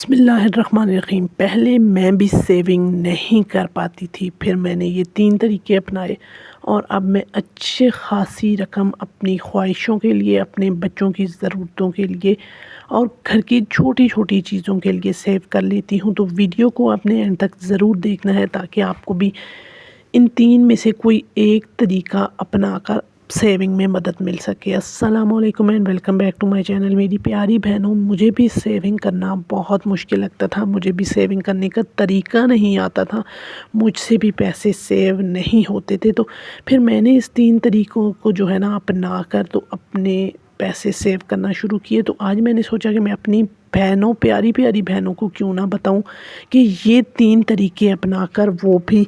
بسم اللہ الرحمن الرحیم۔ پہلے میں بھی سیونگ نہیں کر پاتی تھی، پھر میں نے یہ 3 طریقے اپنائے اور اب میں اچھے خاصی رقم اپنی خواہشوں کے لیے، اپنے بچوں کی ضرورتوں کے لیے اور گھر کی چھوٹی چھوٹی چیزوں کے لیے سیو کر لیتی ہوں۔ تو ویڈیو کو اپنے اینڈ تک ضرور دیکھنا ہے تاکہ آپ کو بھی ان 3 میں سے کوئی ایک طریقہ اپنا کر سیونگ میں مدد مل سکے۔ السلام علیکم and welcome back to my channel. میری پیاری بہنوں، مجھے بھی سیونگ کرنا بہت مشکل لگتا تھا، مجھے بھی سیونگ کرنے کا طریقہ نہیں آتا تھا، مجھ سے بھی پیسے سیو نہیں ہوتے تھے۔ تو پھر میں نے اس 3 طریقوں کو جو ہے نا اپنا کر تو اپنے پیسے سیو کرنا شروع کیے۔ تو آج میں نے سوچا کہ میں اپنی بہنوں، پیاری پیاری بہنوں کو کیوں نہ بتاؤں کہ یہ 3 طریقے اپنا کر وہ بھی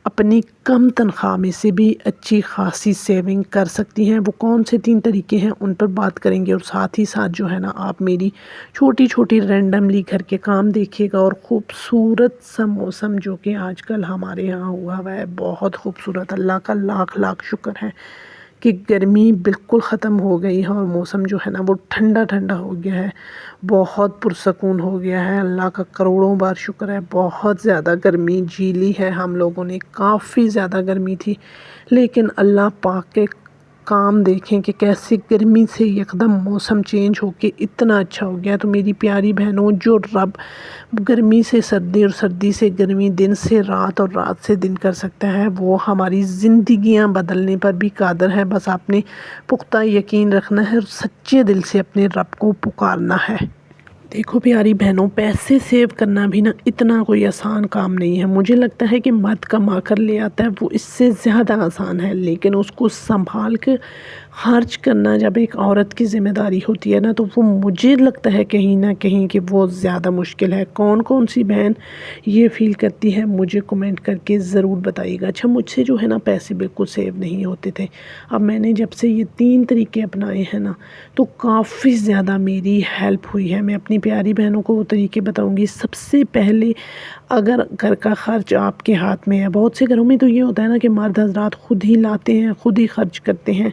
اپنی کم تنخواہ میں سے بھی اچھی خاصی سیونگ کر سکتی ہیں۔ وہ کون سے 3 طریقے ہیں ان پر بات کریں گے، اور ساتھ ہی ساتھ جو ہے نا آپ میری چھوٹی چھوٹی رینڈملی گھر کے کام دیکھیے گا، اور خوبصورت سا موسم جو کہ آج کل ہمارے یہاں ہوا ہے بہت خوبصورت۔ اللہ کا لاکھ لاکھ شکر ہے کہ گرمی بالکل ختم ہو گئی ہے اور موسم جو ہے نا وہ ٹھنڈا ٹھنڈا ہو گیا ہے، بہت پرسکون ہو گیا ہے۔ اللہ کا کروڑوں بار شکر ہے۔ بہت زیادہ گرمی جھیلی ہے ہم لوگوں نے، کافی زیادہ گرمی تھی، لیکن اللہ پاک کے کام دیکھیں کہ کیسے گرمی سے یکدم موسم چینج ہو کے اتنا اچھا ہو گیا۔ تو میری پیاری بہنوں، جو رب گرمی سے سردی اور سردی سے گرمی، دن سے رات اور رات سے دن کر سکتا ہے، وہ ہماری زندگیاں بدلنے پر بھی قادر ہے۔ بس آپ نے پختہ یقین رکھنا ہے اور سچے دل سے اپنے رب کو پکارنا ہے۔ دیکھو پیاری بہنوں، پیسے سیو کرنا بھی نا اتنا کوئی آسان کام نہیں ہے۔ مجھے لگتا ہے کہ مرد کما کر لے آتا ہے وہ اس سے زیادہ آسان ہے، لیکن اس کو سنبھال کے خرچ کرنا جب ایک عورت کی ذمہ داری ہوتی ہے نا، تو وہ مجھے لگتا ہے کہیں نہ کہیں کہ وہ زیادہ مشکل ہے۔ کون کون سی بہن یہ فیل کرتی ہے مجھے کمنٹ کر کے ضرور بتائیے گا۔ اچھا، مجھ سے جو ہے نا پیسے بالکل سیو نہیں ہوتے تھے، اب میں نے جب سے یہ 3 طریقے اپنائے ہیں نا تو کافی زیادہ میری ہیلپ ہوئی ہے۔ میں اپنی پیاری بہنوں کو وہ طریقے بتاؤں گی۔ سب سے پہلے، اگر گھر کا خرچ آپ کے ہاتھ میں ہے، بہت سے گھروں میں تو یہ ہوتا ہے نا کہ مرد حضرات خود ہی لاتے ہیں، خود ہی خرچ کرتے ہیں،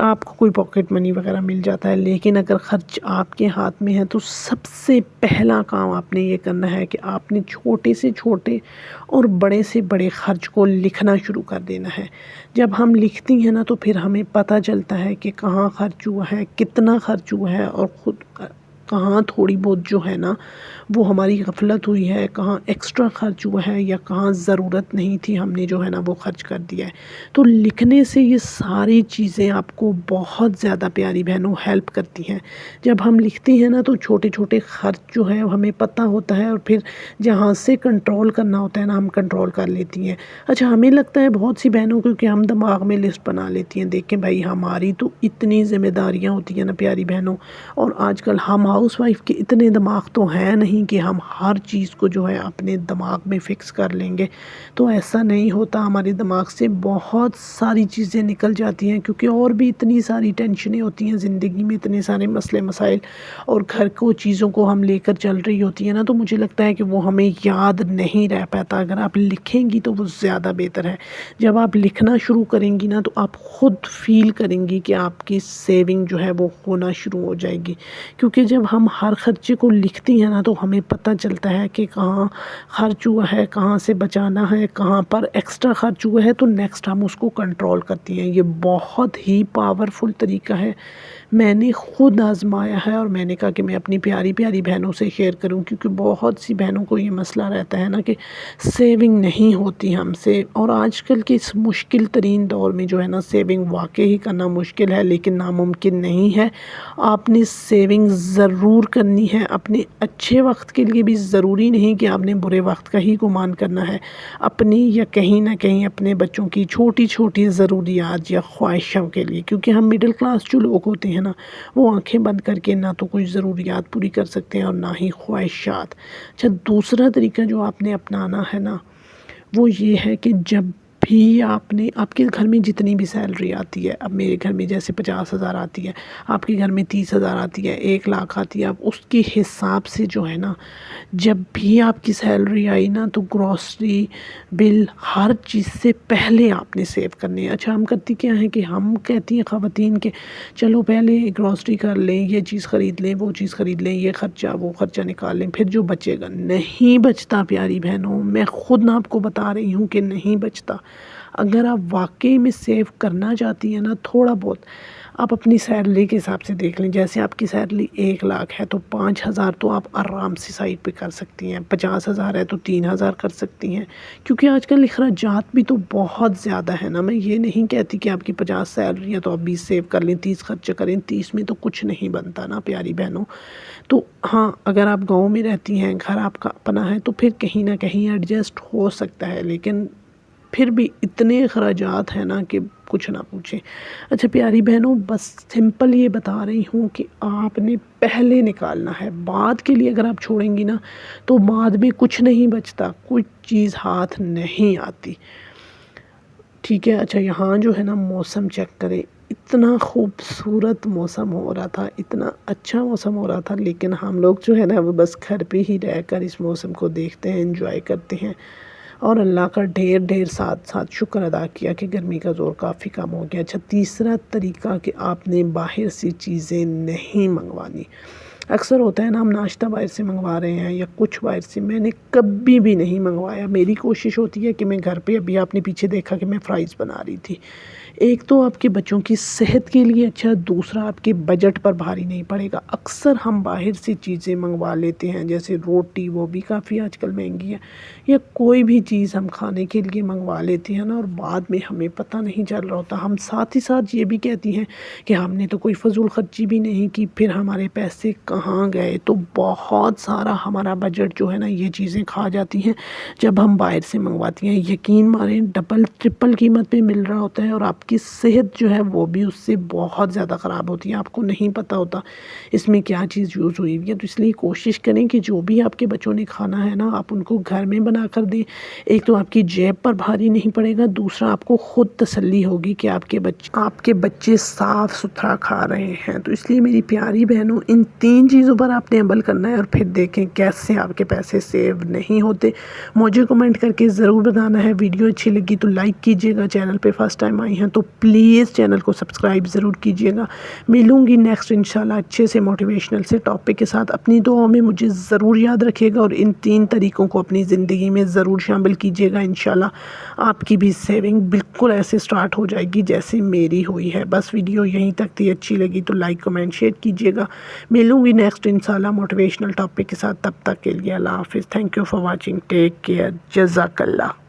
آپ کو کوئی پاکٹ منی وغیرہ مل جاتا ہے، لیکن اگر خرچ آپ کے ہاتھ میں ہے تو سب سے پہلا کام آپ نے یہ کرنا ہے کہ آپ نے چھوٹے سے چھوٹے اور بڑے سے بڑے خرچ کو لکھنا شروع کر دینا ہے۔ جب ہم لکھتی ہیں نا تو پھر ہمیں پتہ چلتا ہے کہ کہاں خرچ ہوا ہے، کتنا خرچ ہوا ہے، اور خود کہاں تھوڑی بہت جو ہے نا وہ ہماری غفلت ہوئی ہے، کہاں ایکسٹرا خرچ ہوا ہے، یا کہاں ضرورت نہیں تھی ہم نے جو ہے نا وہ خرچ کر دیا ہے۔ تو لکھنے سے یہ ساری چیزیں آپ کو بہت زیادہ پیاری بہنوں ہیلپ کرتی ہیں۔ جب ہم لکھتی ہیں نا تو چھوٹے چھوٹے خرچ جو ہے ہمیں پتہ ہوتا ہے، اور پھر جہاں سے کنٹرول کرنا ہوتا ہے نا ہم کنٹرول کر لیتی ہیں۔ اچھا، ہمیں لگتا ہے بہت سی بہنوں کو کہ ہم دماغ میں لسٹ بنا لیتی ہیں۔ دیکھیں بھائی، ہماری تو اتنی ذمہ داریاں ہوتی ہیں نا پیاری بہنوں، اور آج کل ہم ہاؤس وائف کے اتنے دماغ تو ہیں نہیں کہ ہم ہر چیز کو جو ہے اپنے دماغ میں فکس کر لیں گے۔ تو ایسا نہیں ہوتا، ہمارے دماغ سے بہت ساری چیزیں نکل جاتی ہیں، کیونکہ اور بھی اتنی ساری ٹینشنیں ہوتی ہیں زندگی میں، اتنے سارے مسئلے مسائل، اور گھر کو چیزوں کو ہم لے کر چل رہی ہوتی ہیں نا، تو مجھے لگتا ہے کہ وہ ہمیں یاد نہیں رہ پاتا۔ اگر آپ لکھیں گی تو وہ زیادہ بہتر ہے۔ جب آپ لکھنا شروع کریں گی نا تو آپ خود فیل کریں گی کہ آپ کی سیونگ جو ہے وہ ہونا شروع ہو جائے گی، کیونکہ جب ہم ہر خرچے کو لکھتی ہیں نا تو ہمیں پتہ چلتا ہے کہ کہاں خرچ ہوا ہے، کہاں سے بچانا ہے، کہاں پر ایکسٹرا خرچ ہوا ہے، تو نیکسٹ ہم اس کو کنٹرول کرتی ہیں۔ یہ بہت ہی پاورفل طریقہ ہے، میں نے خود آزمایا ہے، اور میں نے کہا کہ میں اپنی پیاری پیاری بہنوں سے شیئر کروں، کیونکہ بہت سی بہنوں کو یہ مسئلہ رہتا ہے نا کہ سیونگ نہیں ہوتی ہم سے، اور آج کل کے اس مشکل ترین دور میں جو ہے نا سیونگ واقعی کرنا مشکل ہے، لیکن ناممکن نہیں ہے۔ آپ نے سیونگ ضرور کرنی ہے، اپنے اچھے وقت کے لیے بھی، ضروری نہیں کہ آپ نے برے وقت کا ہی گمان کرنا ہے، اپنی یا کہیں نہ کہیں اپنے بچوں کی چھوٹی چھوٹی ضروریات یا خواہشوں کے لیے، کیونکہ ہم مڈل کلاس جو لوگ ہوتے ہیں نا وہ آنکھیں بند کر کے نہ تو کوئی ضروریات پوری کر سکتے ہیں اور نہ ہی خواہشات۔ اچھا، دوسرا طریقہ جو آپ نے اپنانا ہے نا وہ یہ ہے کہ جب بھی آپ کے گھر میں جتنی بھی سیلری آتی ہے، اب میرے گھر میں جیسے 50,000 آتی ہے، آپ کے گھر میں 30,000 آتی ہے، 1,00,000 آتی ہے، اب اس کے حساب سے جو ہے نا، جب بھی آپ کی سیلری آئی نا تو گروسری بل ہر چیز سے پہلے آپ نے سیو کرنی ہے۔ اچھا ہم کرتی کیا ہیں کہ ہم کہتی ہیں خواتین کہ چلو پہلے گروسری کر لیں، یہ چیز خرید لیں، وہ چیز خرید لیں، یہ خرچہ وہ خرچہ نکال لیں، پھر جو بچے گا نہیں بچتا پیاری بہنوں، میں خود آپ کو بتا رہی ہوں کہ نہیں بچتا۔ اگر آپ واقعی میں سیو کرنا چاہتی ہیں نا تھوڑا بہت، آپ اپنی سیلری کے حساب سے دیکھ لیں، جیسے آپ کی سیلری 1,00,000 ہے تو 5,000 تو آپ آرام سے سائڈ پہ کر سکتی ہیں، 50,000 ہے تو 3,000 کر سکتی ہیں، کیونکہ آج کل اخراجات بھی تو بہت زیادہ ہے نا۔ میں یہ نہیں کہتی کہ آپ کی 50 سیلری ہے تو آپ 20 سیو کر لیں، 30 خرچ کریں، 30 میں تو کچھ نہیں بنتا نا پیاری بہنوں۔ تو ہاں اگر آپ گاؤں میں رہتی ہیں، گھر آپ کا اپنا ہے تو پھر کہیں نہ کہیں ایڈجسٹ ہو سکتا ہے، لیکن پھر بھی اتنے اخراجات ہیں نا کہ کچھ نہ پوچھیں۔ اچھا پیاری بہنوں، بس سمپل یہ بتا رہی ہوں کہ آپ نے پہلے نکالنا ہے، بعد کے لیے اگر آپ چھوڑیں گی نا تو بعد میں کچھ نہیں بچتا، کچھ چیز ہاتھ نہیں آتی، ٹھیک ہے۔ اچھا یہاں جو ہے نا موسم چیک کریں، اتنا خوبصورت موسم ہو رہا تھا، اتنا اچھا موسم ہو رہا تھا، لیکن ہم لوگ جو ہے نا وہ بس گھر پہ ہی رہ کر اس موسم کو دیکھتے ہیں، انجوائے کرتے ہیں، اور اللہ کا ڈھیر ساتھ شکر ادا کیا کہ گرمی کا زور کافی کم ہو گیا۔ اچھا تیسرا طریقہ کہ آپ نے باہر سے چیزیں نہیں منگوانی۔ اکثر ہوتا ہے نا ہم ناشتہ باہر سے منگوا رہے ہیں یا کچھ باہر سے، میں نے کبھی بھی نہیں منگوایا۔ میری کوشش ہوتی ہے کہ میں گھر پہ، ابھی آپ نے پیچھے دیکھا کہ میں فرائز بنا رہی تھی، ایک تو آپ کے بچوں کی صحت کے لیے اچھا، دوسرا آپ کے بجٹ پر بھاری نہیں پڑے گا۔ اکثر ہم باہر سے چیزیں منگوا لیتے ہیں، جیسے روٹی، وہ بھی کافی آج کل مہنگی ہے، یا کوئی بھی چیز ہم کھانے کے لیے منگوا لیتے ہیں نا، اور بعد میں ہمیں پتہ نہیں چل رہا ہوتا۔ ہم ساتھ ہی ساتھ یہ بھی کہتی ہیں کہ ہم نے تو کوئی فضول خرچی بھی نہیں کی، پھر ہمارے پیسے کہاں گئے؟ تو بہت سارا ہمارا بجٹ جو ہے نا یہ چیزیں کھا جاتی ہیں جب ہم باہر سے منگواتی ہیں۔ یقین مانیں ڈبل ٹرپل قیمت پہ مل رہا ہوتا ہے، اور آپ کی صحت جو ہے وہ بھی اس سے بہت زیادہ خراب ہوتی ہے، آپ کو نہیں پتہ ہوتا اس میں کیا چیز یوز ہوئی ہوئی ہے۔ تو اس لیے کوشش کریں کہ جو بھی آپ کے بچوں نے کھانا ہے نا آپ ان کو گھر میں بنا کر دیں، ایک تو آپ کی جیب پر بھاری نہیں پڑے گا، دوسرا آپ کو خود تسلی ہوگی کہ آپ کے بچے صاف ستھرا کھا رہے ہیں۔ تو اس لیے میری پیاری بہنوں، ان 3 چیزوں پر آپ نے عمل کرنا ہے، اور پھر دیکھیں کیسے آپ کے پیسے سیو نہیں ہوتے۔ مجھے کمنٹ کر کے ضرور بتانا ہے۔ ویڈیو اچھی لگی تو لائک کیجیے گا، چینل پہ فرسٹ ٹائم آئی ہیں تو پلیز چینل کو سبسکرائب ضرور کیجیے گا۔ ملوں گی نیکسٹ انشاءاللہ اچھے سے موٹیویشنل سے ٹاپک کے ساتھ۔ اپنی دعاؤں میں مجھے ضرور یاد رکھیے گا، اور ان 3 طریقوں کو اپنی زندگی میں ضرور شامل کیجیے گا۔ انشاءاللہ آپ کی بھی سیونگ بالکل ایسے سٹارٹ ہو جائے گی جیسے میری ہوئی ہے۔ بس ویڈیو یہیں تک تھی، اچھی لگی تو لائک کمنٹ شیئر کیجیے گا۔ ملوں گی نیکسٹ انشاءاللہ موٹیویشنل ٹاپک کے ساتھ، تب تک کے لیے اللہ حافظ۔ Thank you for watching, take care, جزاک اللہ۔